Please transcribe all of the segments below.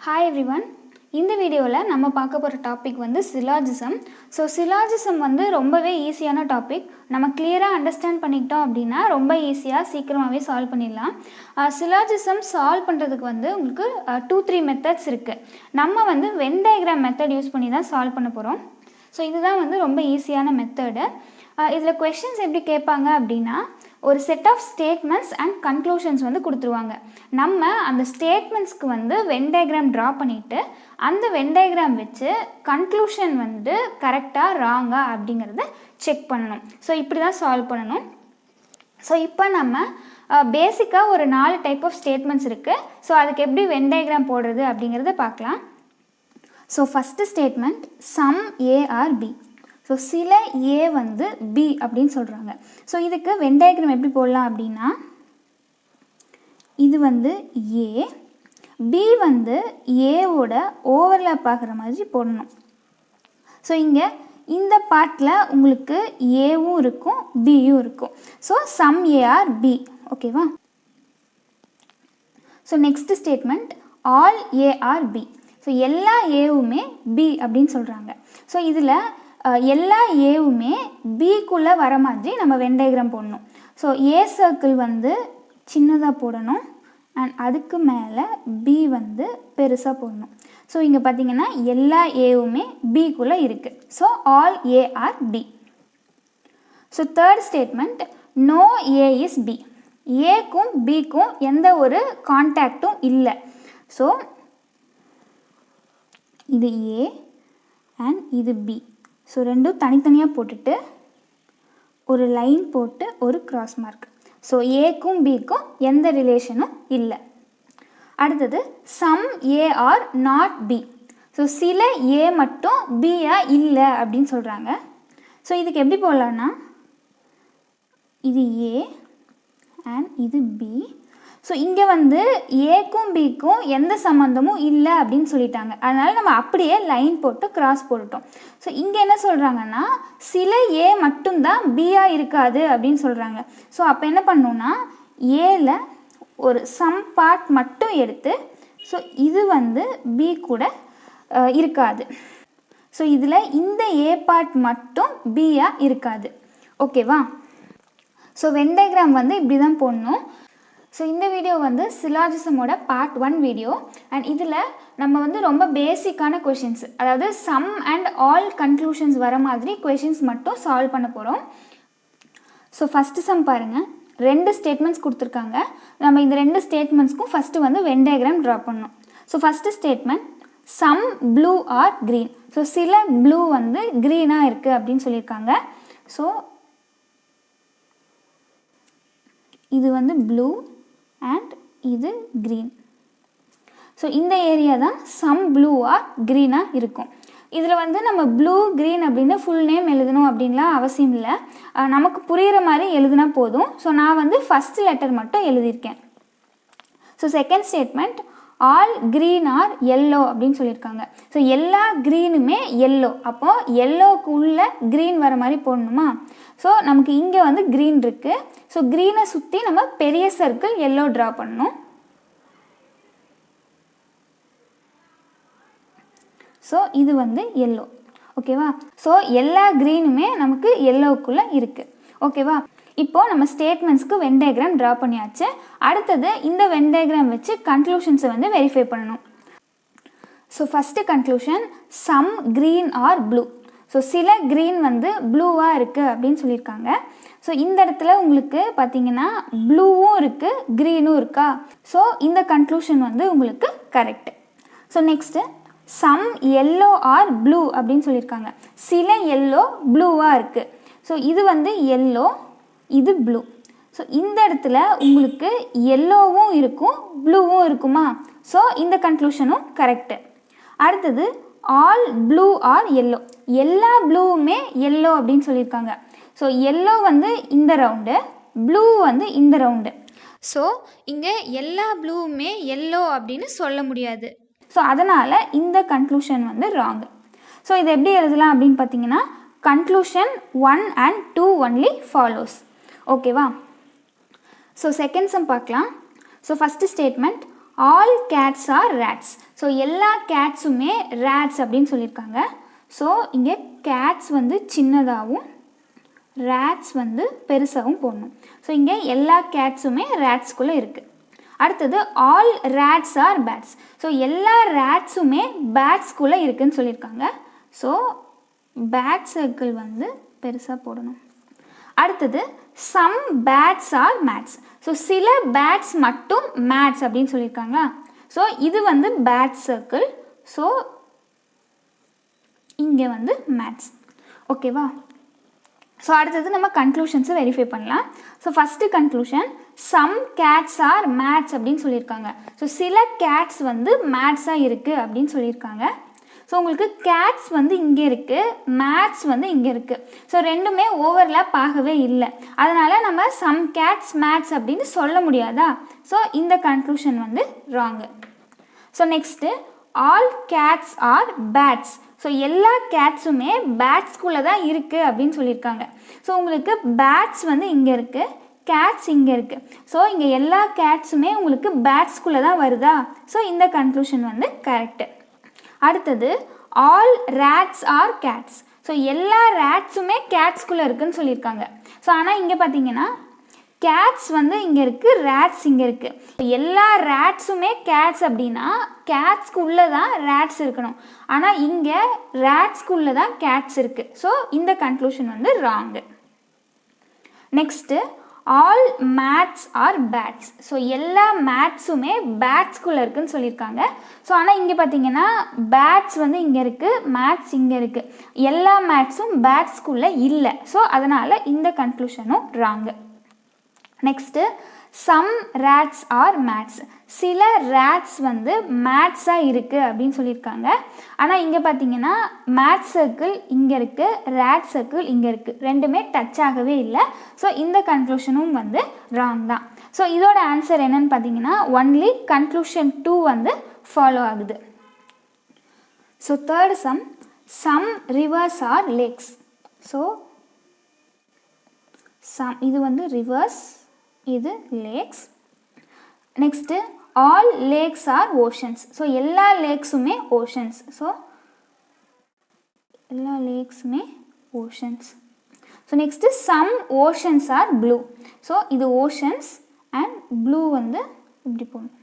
Hi everyone. இந்த வீடியோவில் நம்ம பார்க்க போகிற டாபிக் வந்து சிலாஜிசம். ஸோ சிலாஜிசம் வந்து ரொம்பவே ஈஸியான டாபிக். நம்ம கிளியராக அண்டர்ஸ்டாண்ட் பண்ணிக்கிட்டோம் அப்படின்னா ரொம்ப ஈஸியாக சீக்கிரமாகவே சால்வ் பண்ணிடலாம். சிலாஜிசம் சால்வ் பண்ணுறதுக்கு வந்து உங்களுக்கு 2-3 மெத்தட்ஸ் இருக்குது. நம்ம வந்து வென் டயக்ராம் மெத்தட் யூஸ் பண்ணி தான் சால்வ் பண்ண போகிறோம். ஸோ இதுதான் வந்து ரொம்ப ஈஸியான மெத்தடு. இதில் கொஷின்ஸ் எப்படி கேட்பாங்க அப்படின்னா, ஒரு set of statements and conclusions வந்து கொடுத்துருவாங்க. நம்ம அந்த ஸ்டேட்மெண்ட்ஸ்க்கு வந்து வென் டயக்ராம் ட்ரா பண்ணிவிட்டு அந்த வென் டயக்ராம் வச்சு கன்க்ளூஷன் வந்து கரெக்டாக ராங்கா அப்படிங்கிறத செக் பண்ணணும். ஸோ இப்படி தான் சால்வ் பண்ணணும். ஸோ இப்போ நம்ம பேசிக்காக ஒரு 4 டைப் ஆஃப் ஸ்டேட்மெண்ட்ஸ் இருக்குது. ஸோ அதுக்கு எப்படி வென் டயக்ராம் போடுறது அப்படிங்கிறத பார்க்கலாம். So first statement some A are B. So சில ஏ வந்து பி அப்படின்னு சொல்கிறாங்க. ஸோ இதுக்கு வென் டயக்ராம் எப்படி போடலாம் அப்படின்னா, இது வந்து ஏ, பி வந்து ஏவோட ஓவர்லேப் ஆகிற மாதிரி போடணும். ஸோ இங்கே இந்த பார்ட்டில் உங்களுக்கு ஏவும் இருக்கும் பியும் இருக்கும். So some A are B. ஓகேவா? So next statement all A are B. So எல்லா ஏவுமே பி அப்படின்னு சொல்கிறாங்க. ஸோ இதில் எல்லா ஏவுமே பிக்குள்ளே வர மாதிரி நம்ம வென் டயக்ராம் போடணும். ஸோ ஏ சர்க்கிள் வந்து சின்னதாக போடணும் அண்ட் அதுக்கு மேலே பி வந்து பெருசாக போடணும். ஸோ இங்கே பார்த்தீங்கன்னா எல்லா ஏவுமே பிக்குள்ளே இருக்குது. So all A are B. So third statement no A is B. ஏக்கும் பிக்கும் எந்த ஒரு கான்டாக்டும் இல்லை. ஸோ இது ஏ அண்ட் இது பி. ஸோ ரெண்டும் தனித்தனியாக போட்டுட்டு ஒரு லைன் போட்டு ஒரு கிராஸ் மார்க். ஸோ ஏக்கும் பிக்கும் எந்த ரிலேஷனும் இல்லை. அடுத்தது some A are not B. So சில ஏ மட்டும் பியா இல்லை அப்படின்னு சொல்கிறாங்க. ஸோ இதுக்கு எப்படி போடலான்னா, இது ஏ அண்ட் இது பி. ஸோ இங்கே வந்து ஏக்கும் பிக்கும் எந்த சம்மந்தமும் இல்லை அப்படின்னு சொல்லிட்டாங்க. அதனால் நம்ம அப்படியே லைன் போட்டு கிராஸ் போட்டுட்டோம். ஸோ இங்கே என்ன சொல்கிறாங்கன்னா, சில ஏ மட்டும்தான் பியாக இருக்காது அப்படின்னு சொல்கிறாங்க. ஸோ அப்போ என்ன பண்ணணும்னா, ஏல ஒரு சம் பார்ட் மட்டும் எடுத்து, ஸோ இது வந்து பி கூட இருக்காது. ஸோ இதில் இந்த ஏ பார்ட் மட்டும் பியாக இருக்காது. ஓகேவா? ஸோ வென் டயக்ராம் வந்து இப்படி தான் போடணும். ஸோ இந்த வீடியோ வந்து சிலாஜிசமோட பார்ட் 1 வீடியோ. அண்ட் இதில் நம்ம வந்து ரொம்ப பேசிக்கான கொஷின்ஸ், அதாவது சம் அண்ட் ஆல் கன்க்ளூஷன்ஸ் வர மாதிரி கொஷின்ஸ் மட்டும் சால்வ் பண்ண போகிறோம். ஸோ ஃபஸ்ட்டு சம் பாருங்கள். 2 ஸ்டேட்மெண்ட்ஸ் கொடுத்துருக்காங்க. நம்ம இந்த 2 ஸ்டேட்மெண்ட்ஸ்க்கும் ஃபஸ்ட்டு வந்து வென் டயக்ராம் ட்ரா பண்ணணும். So first statement some blue are green. So சில ப்ளூ வந்து க்ரீனாக இருக்குது அப்படின்னு சொல்லியிருக்காங்க. ஸோ இது வந்து ப்ளூ அண்ட் இது க்ரீன். ஸோ இந்த ஏரியா தான் சம் ப்ளூ ஆர் க்ரீனாக இருக்கும். இதில் வந்து நம்ம ப்ளூ க்ரீன் அப்படின்னு ஃபுல் நேம் எழுதணும் அப்படின்லாம் அவசியம் இல்லை. நமக்கு புரிகிற மாதிரி எழுதுனா போதும். ஸோ நான் வந்து ஃபஸ்ட்டு லெட்டர் மட்டும் எழுதியிருக்கேன். So second statement all green R yellow அப்படின்னு சொல்லியிருக்காங்க. ஸோ எல்லா க்ரீனுமே எல்லோ. அப்போது எல்லோவுக்கு உள்ள க்ரீன் வர மாதிரி போடணுமா? ஸோ நமக்கு இங்கே வந்து க்ரீன் இருக்குது. ஸோ க்ரீனை சுற்றி நம்ம பெரிய சர்க்கிள் எல்லோ ட்ரா பண்ணணும். ஸோ இது வந்து எல்லோ. ஓகேவா? ஸோ எல்லா க்ரீனுமே நமக்கு எல்லோவுக்குள்ளே இருக்குது. ஓகேவா? இப்போது நம்ம ஸ்டேட்மெண்ட்ஸ்க்கு வென் டயக்ராம் ட்ரா பண்ணியாச்சு. அடுத்தது இந்த வென் டயக்ராம் வச்சு கன்க்ளூஷன்ஸை வந்து வெரிஃபை பண்ணணும். So first conclusion some green are blue. So சில க்ரீன் வந்து ப்ளூவாக இருக்குது அப்படின்னு சொல்லியிருக்காங்க. ஸோ இந்த இடத்துல உங்களுக்கு பார்த்தீங்கன்னா ப்ளூவும் இருக்குது க்ரீனும் இருக்கா? ஸோ இந்த கன்க்ளூஷன் வந்து உங்களுக்கு correct. So next some yellow are blue அப்படின்னு சொல்லியிருக்காங்க. சில எல்லோ ப்ளூவாக இருக்குது. ஸோ இது வந்து எல்லோ, இது ப்ளூ. ஸோ இந்த இடத்துல உங்களுக்கு எல்லோவும் இருக்கும் ப்ளூவும் இருக்குமா? ஸோ இந்த கன்க்ளூஷனும் கரெக்டு. அடுத்தது ஆல் ப்ளூ ஆர் எல்லோ. எல்லா ப்ளூவுமே எல்லோ அப்படின்னு சொல்லியிருக்காங்க. ஸோ எல்லோ வந்து இந்த ரவுண்டு, ப்ளூ வந்து இந்த ரவுண்டு. ஸோ இங்கே எல்லா ப்ளூவுமே எல்லோ அப்படின்னு சொல்ல முடியாது. ஸோ அதனால் இந்த கன்க்ளூஷன் வந்து ராங்கு. ஸோ இதை எப்படி எழுதலாம் அப்படின்னு பார்த்தீங்கன்னா, கன்க்ளூஷன் 1 and 2 ஒன்லி ஃபாலோஸ். ஓகேவா? ஸோ செகண்ட் சம் பார்க்கலாம். So first statement all cats are rats. So எல்லா கேட்ஸுமே ரேட்ஸ் அப்படின்னு சொல்லியிருக்காங்க. ஸோ இங்கே கேட்ஸ் வந்து சின்னதாகவும் ரேட்ஸ் வந்து பெருசாகவும் போடணும். ஸோ இங்கே எல்லா கேட்ஸுமே ரேட்ஸ்குள்ளே இருக்குது. அடுத்தது all rats are bats. So எல்லா ரேட்ஸுமே பேட்ஸ்குள்ளே இருக்குதுன்னு சொல்லியிருக்காங்க. ஸோ பேட் சர்க்கிள் வந்து பெருசாக போடணும். அடுத்தது some bats are mats. So சில பேட்ஸ் மட்டும் மேட்ஸ் அப்படின்னு சொல்லியிருக்காங்களா. ஸோ இது வந்து பேட் சர்க்கிள். ஸோ இங்கே வந்து மேட்ஸ். ஓகேவா. ஸோ அடுத்தது நம்ம கன்க்ளூஷன்ஸை வெரிஃபை பண்ணலாம். So first conclusion some cats are mats அப்படின்னு சொல்லியிருக்காங்க. ஸோ சில கேட்ஸ் வந்து மேட்ஸாக இருக்குது அப்படின்னு சொல்லியிருக்காங்க. ஸோ உங்களுக்கு கேட்ஸ் வந்து இங்கே இருக்குது, மேட்ஸ் வந்து இங்கே இருக்குது. ஸோ ரெண்டுமே ஓவர்லேப் ஆகவே இல்லை. அதனால் நம்ம சம் கேட்ஸ் மேட்ஸ் அப்படின்னு சொல்ல முடியாதா. ஸோ இந்த கன்க்ளூஷன் வந்து wrong. So next all cats are bats. So எல்லா கேட்ஸுமே பேட்ஸ்குள்ளே தான் இருக்குது அப்படின்னு சொல்லியிருக்காங்க. ஸோ உங்களுக்கு பேட்ஸ் வந்து இங்கே இருக்குது, கேட்ஸ் இங்கே இருக்குது. ஸோ இங்கே எல்லா கேட்ஸுமே உங்களுக்கு பேட்ஸ்குள்ளே தான் வருதா. ஸோ இந்த கன்க்ளூஷன் வந்து கரெக்டு. அடுத்தது all rats are cats. So எல்லா ரேட்ஸுமே கேட்ஸ்குள்ளே இருக்குதுன்னு சொல்லியிருக்காங்க. ஸோ ஆனால் இங்கே பார்த்தீங்கன்னா கேட்ஸ் வந்து இங்கே இருக்குது, ரேட்ஸ் இங்கே இருக்குது. எல்லா ரேட்ஸுமே கேட்ஸ் அப்படின்னா கேட்ஸ்க்குள்ளே தான் ரேட்ஸ் இருக்கணும். ஆனால் இங்கே ரேட்ஸ்க்குள்ளே தான் கேட்ஸ் இருக்குது. ஸோ இந்த கன்க்ளூஷன் வந்து wrong. Next all mats are bats. So எல்லா மேட்ஸுமே பேட்ஸ்குள்ளே இருக்குதுன்னு சொல்லியிருக்காங்க. ஸோ ஆனால் இங்கே பார்த்தீங்கன்னா பேட்ஸ் வந்து இங்கே இருக்குது, மேட்ஸ் இங்கே இருக்குது. எல்லா மேட்ஸும் பேட்ஸ்குள்ளே இல்லை. ஸோ அதனால் இந்த கன்க்ளூஷனும் wrong. Next some rats are mats. சில ரேட்ஸ் வந்து மேட்ஸாக இருக்குது அப்படின்னு சொல்லியிருக்காங்க. ஆனால் இங்கே பார்த்தீங்கன்னா மேட் சர்க்கிள் இங்கே இருக்குது, ரேட் சர்க்கிள் இங்கே இருக்குது. ரெண்டுமே டச் ஆகவே இல்லை. ஸோ இந்த கன்க்ளூஷனும் வந்து ராங் தான். ஸோ இதோட ஆன்சர் என்னன்னு பார்த்தீங்கன்னா ஒன்லி கன்க்ளூஷன் 2 வந்து ஃபாலோ ஆகுது. So third some rivers are lakes. So இது வந்து ரிவர்ஸ், இது lakes. Next all lakes are oceans. So எல்லா லேக்ஸுமே ஓஷன்ஸ். ஸோ எல்லா லேக்ஸுமே oceans. So next some oceans are blue. So இது ஓஷன்ஸ் அண்ட் ப்ளூ வந்து இப்படி போகணும்.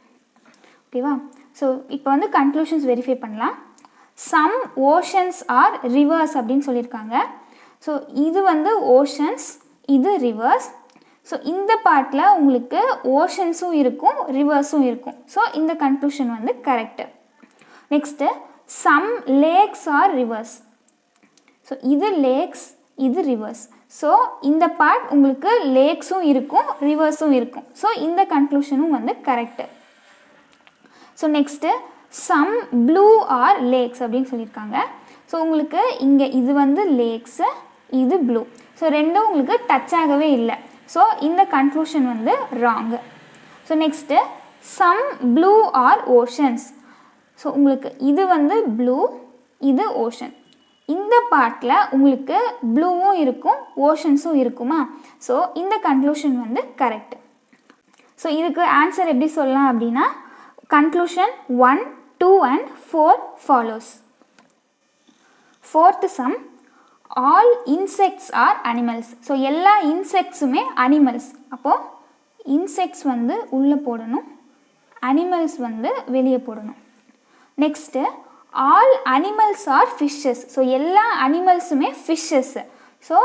ஓகேவா. ஸோ இப்போ வந்து கன்க்ளூஷன்ஸ் வெரிஃபை பண்ணலாம். சம் ஓஷன்ஸ் ஆர் ரிவர்ஸ் அப்படின்னு சொல்லியிருக்காங்க. ஸோ இது வந்து ஓஷன்ஸ், இது ரிவர்ஸ். ஸோ இந்த பார்ட்டில் உங்களுக்கு ஓஷன்ஸும் இருக்கும், ரிவர்ஸும் இருக்கும். ஸோ இந்த கன்க்ளூஷன் வந்து correct. Next some lakes are rivers. So இது லேக்ஸ், இது ரிவர்ஸ். ஸோ இந்த பார்ட் உங்களுக்கு லேக்ஸும் இருக்கும், ரிவர்ஸும் இருக்கும். ஸோ இந்த கன்க்ளூஷனும் வந்து correct. So next some blue are lakes அப்படின்னு சொல்லியிருக்காங்க. ஸோ உங்களுக்கு இங்கே இது வந்து லேக்ஸு, இது ப்ளூ. ஸோ ரெண்டும் உங்களுக்கு டச் ஆகவே இல்லை. ஸோ இந்த கன்க்ளூஷன் வந்து wrong. So next some blue are oceans. So உங்களுக்கு இது வந்து ப்ளூ, இது ஓஷன். இந்த பார்ட்டில் உங்களுக்கு ப்ளூவும் இருக்கும், ஓஷன்ஸும் இருக்குமா. ஸோ இந்த கன்க்ளூஷன் வந்து கரெக்ட். ஸோ இதுக்கு ஆன்சர் எப்படி சொல்லலாம் அப்படின்னா conclusion 1, 2 and 4 follows. Fourth some all insects are animals. So எல்லா இன்செக்ட்ஸுமே அனிமல்ஸ். அப்போது இன்செக்ட்ஸ் வந்து உள்ளே போடணும், அனிமல்ஸ் வந்து வெளியே போடணும். Next all animals are fishes. So எல்லா அனிமல்ஸுமே ஃபிஷ்ஷஸ்ஸு. ஸோ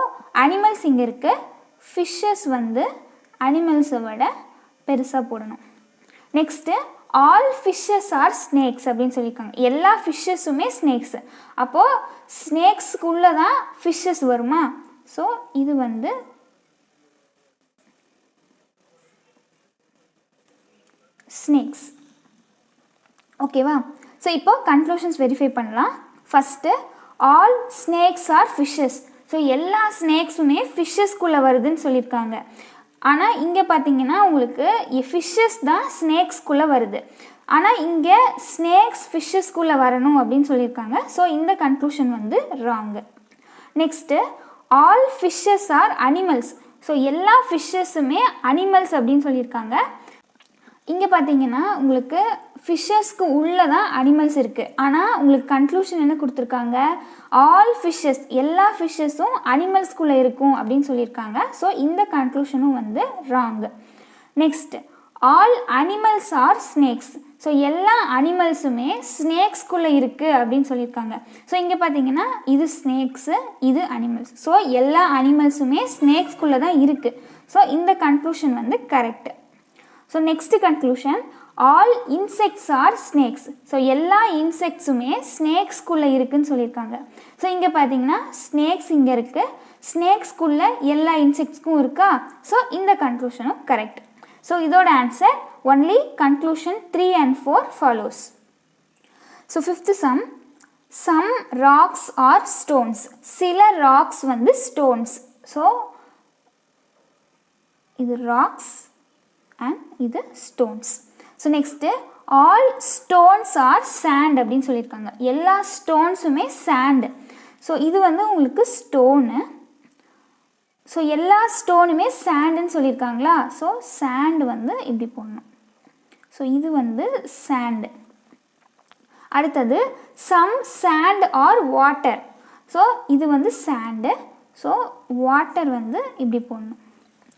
அனிமல்ஸ் இங்கே இருக்குது, ஃபிஷ்ஷஸ் வந்து அனிமல்ஸை விட பெருசாக போடணும். Next all fishes are snakes அப்படின்னு சொல்லியிருக்காங்க. எல்லா ஃபிஷ்ஷஸுமே ஸ்னேக்ஸு. அப்போது ஸ்னேக்ஸுக்குள்ளே தான் ஃபிஷ்ஷஸ் வருமா. ஸோ இது வந்து ஸ்னேக்ஸ். ஓகேவா. ஸோ இப்போ கன்க்ளூஷன்ஸ் வெரிஃபை பண்ணலாம். First all snakes are fishes. So எல்லா ஸ்னேக்ஸுமே ஃபிஷ்ஷஸ்குள்ளே வருதுன்னு சொல்லியிருக்காங்க. ஆனால் இங்கே பார்த்தீங்கன்னா உங்களுக்கு ஃபிஷ்ஷஸ் தான் ஸ்னேக்ஸ்குள்ளே வருது. ஆனால் இங்கே ஸ்னேக்ஸ் ஃபிஷ்ஷஸ்குள்ளே வரணும் அப்படின்னு சொல்லியிருக்காங்க. ஸோ இந்த கன்க்ளூஷன் வந்து wrong. Next all fishes are animals. So எல்லா ஃபிஷ்ஷஸுமே அனிமல்ஸ் அப்படின்னு சொல்லியிருக்காங்க. இங்கே பார்த்தீங்கன்னா உங்களுக்கு ஃபிஷ்ஷஸ்க்கு உள்ளே தான் அனிமல்ஸ் இருக்குது. ஆனால் உங்களுக்கு கன்க்ளூஷன் என்ன கொடுத்துருக்காங்க, ஆல் ஃபிஷ்ஷஸ் எல்லா ஃபிஷ்ஷஸும் அனிமல்ஸ்குள்ளே இருக்கும் அப்படின்னு சொல்லியிருக்காங்க. ஸோ இந்த கன்க்ளூஷனும் வந்து wrong. Next, all animals are snakes. So எல்லா அனிமல்ஸுமே ஸ்னேக்ஸ்குள்ளே இருக்குது அப்படின்னு சொல்லியிருக்காங்க. ஸோ இங்கே பார்த்தீங்கன்னா இது ஸ்னேக்ஸு, இது அனிமல்ஸ். ஸோ எல்லா அனிமல்ஸுமே ஸ்னேக்ஸ்குள்ளே தான் இருக்குது. ஸோ இந்த கன்க்ளூஷன் வந்து correct. So next conclusion, all insects are snakes. So எல்லா இன்செக்ட்ஸுமே ஸ்னேக்ஸ்குள்ளே இருக்குதுன்னு சொல்லியிருக்காங்க. ஸோ இங்கே பார்த்தீங்கன்னா ஸ்னேக்ஸ் இங்கே இருக்குது, ஸ்னேக்ஸ்குள்ளே எல்லா இன்செக்ட்ஸ்க்கும் இருக்கா. ஸோ இந்த கன்க்ளூஷனும் கரெக்ட். ஸோ இதோட answer only conclusion 3 and 4 follows. So fifth some rocks are stones. சில ராக்ஸ் வந்து ஸ்டோன்ஸ். ஸோ இது ராக்ஸ் அண்ட் இது stones. So next, all stones are sand அப்படின்னு சொல்லியிருக்காங்க. எல்லா ஸ்டோன்ஸுமே சாண்டு. ஸோ இது வந்து உங்களுக்கு ஸ்டோனு. ஸோ எல்லா ஸ்டோனுமே சாண்டுன்னு சொல்லியிருக்காங்களா. ஸோ சாண்டு வந்து இப்படி போடணும். ஸோ இது வந்து சாண்டு. அடுத்தது some sand are water. So இது வந்து சாண்டு. ஸோ வாட்டர் வந்து இப்படி போடணும்.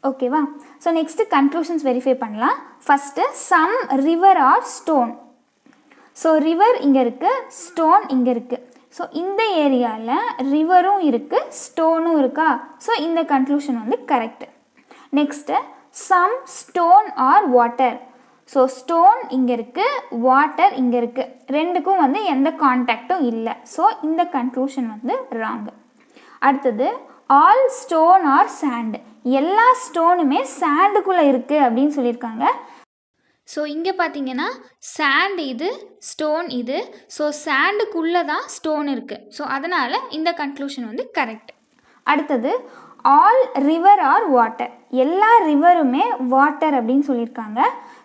ஓகேவா. ஸோ நெக்ஸ்ட்டு கன்க்ளூஷன்ஸ் வெரிஃபை பண்ணலாம். First some river are stone. So river இங்கே இருக்குது, ஸ்டோன் இங்கே இருக்குது. ஸோ இந்த ஏரியாவில் ரிவரும் இருக்குது, ஸ்டோனும் இருக்கா. ஸோ இந்த கன்க்ளூஷன் வந்து correct. Next some stone are water. So stone இங்கே இருக்குது, வாட்டர் இங்கே இருக்குது, ரெண்டுக்கும் வந்து எந்த கான்டாக்டும் இல்லை. ஸோ இந்த கன்க்ளூஷன் வந்து ராங்கு. அடுத்தது ஆல் ஸ்டோன் ஆர் சாண்ட். எல்லா ஸ்டோனுமே சாண்டுக்குள்ளே இருக்குது அப்படின்னு சொல்லியிருக்காங்க. ஸோ இங்கே பார்த்தீங்கன்னா சாண்ட் இது, ஸ்டோன் இது. ஸோ சாண்டுக்குள்ளே தான் ஸ்டோன் இருக்குது. ஸோ அதனால் இந்த கன்க்ளூஷன் வந்து கரெக்ட். அடுத்தது ஆல் ரிவர் ஆர் வாட்டர். எல்லா ரிவருமே வாட்டர் அப்படின்னு சொல்லியிருக்காங்க.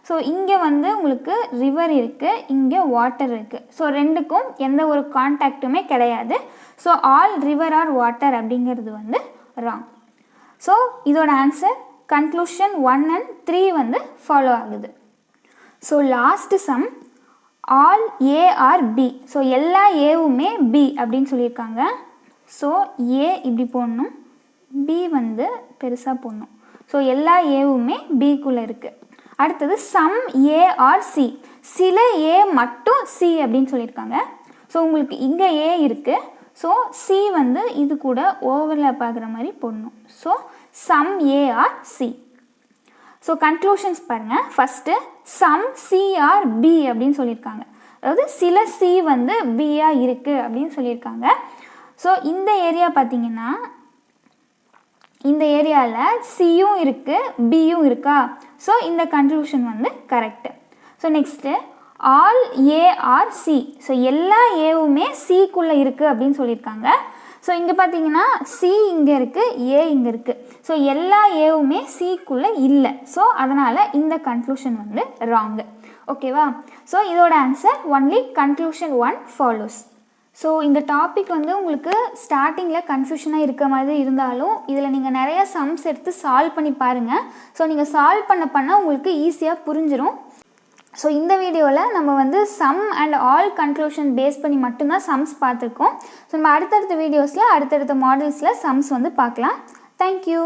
ஸோ இங்கே வந்து உங்களுக்கு ரிவர் இருக்குது, இங்கே வாட்டர் இருக்குது. ஸோ ரெண்டுக்கும் எந்த ஒரு கான்டாக்ட்டுமே கிடையாது. So all river are water அப்படிங்கிறது வந்து ராங். ஸோ இதோட ஆன்சர் கன்க்ளூஷன் 1 and 3 வந்து ஃபாலோ ஆகுது. So last some, all A are B. So எல்லா ஏவுமே பி அப்படின்னு சொல்லியிருக்காங்க. ஸோ ஏ இப்படி போடணும், பி வந்து பெருசாக போடணும். ஸோ எல்லா ஏவுமே பிக்குள்ளே இருக்குது. அடுத்தது சம் ஏ ஆர் சி. சில ஏ மட்டும் சி அப்படின்னு சொல்லியிருக்காங்க. ஸோ உங்களுக்கு இங்கே ஏ இருக்குது. ஸோ சி வந்து இது கூட ஓவர்லேப் ஆகிற மாதிரி போடணும். So some A are C. So conclusions பாருங்கள். First some C are B அப்படின்னு சொல்லியிருக்காங்க. அதாவது சில சி வந்து பியாக இருக்குது அப்படின்னு சொல்லியிருக்காங்க. ஸோ இந்த ஏரியா பார்த்தீங்கன்னா இந்த ஏரியாவில் சியும் இருக்குது, பியும் இருக்கா. ஸோ இந்த கன்க்ளூஷன் வந்து correct. So next all A are C. So எல்லா ஏவுமே சிக்குள்ளே இருக்குது அப்படின்னு சொல்லியிருக்காங்க. ஸோ இங்கே பார்த்தீங்கன்னா சி இங்கே இருக்குது, ஏ இங்கே இருக்குது. ஸோ எல்லா ஏவுமே சிக்குள்ளே இல்லை. ஸோ அதனால் இந்த கன்க்ளூஷன் வந்து ராங்கு. ஓகேவா. ஸோ இதோட answer only conclusion 1 follows. So இந்த டாபிக் வந்து உங்களுக்கு ஸ்டார்டிங்கில் கன்ஃபியூஷனாக இருக்க மாதிரி இருந்தாலும் இதில் நீங்கள் நிறையா சம்ஸ் எடுத்து சால்வ் பண்ணி பாருங்கள். ஸோ நீங்கள் சால்வ் பண்ண உங்களுக்கு ஈஸியாக புரிஞ்சிடும். ஸோ இந்த வீடியோவில் நம்ம வந்து some and all conclusion base பண்ணி மட்டும்தான் சம்ஸ் பார்த்துருக்கோம். ஸோ நம்ம அடுத்தடுத்த வீடியோஸில் அடுத்தடுத்த மாடல்ஸில் சம்ஸ் வந்து பார்க்கலாம். தேங்க்யூ.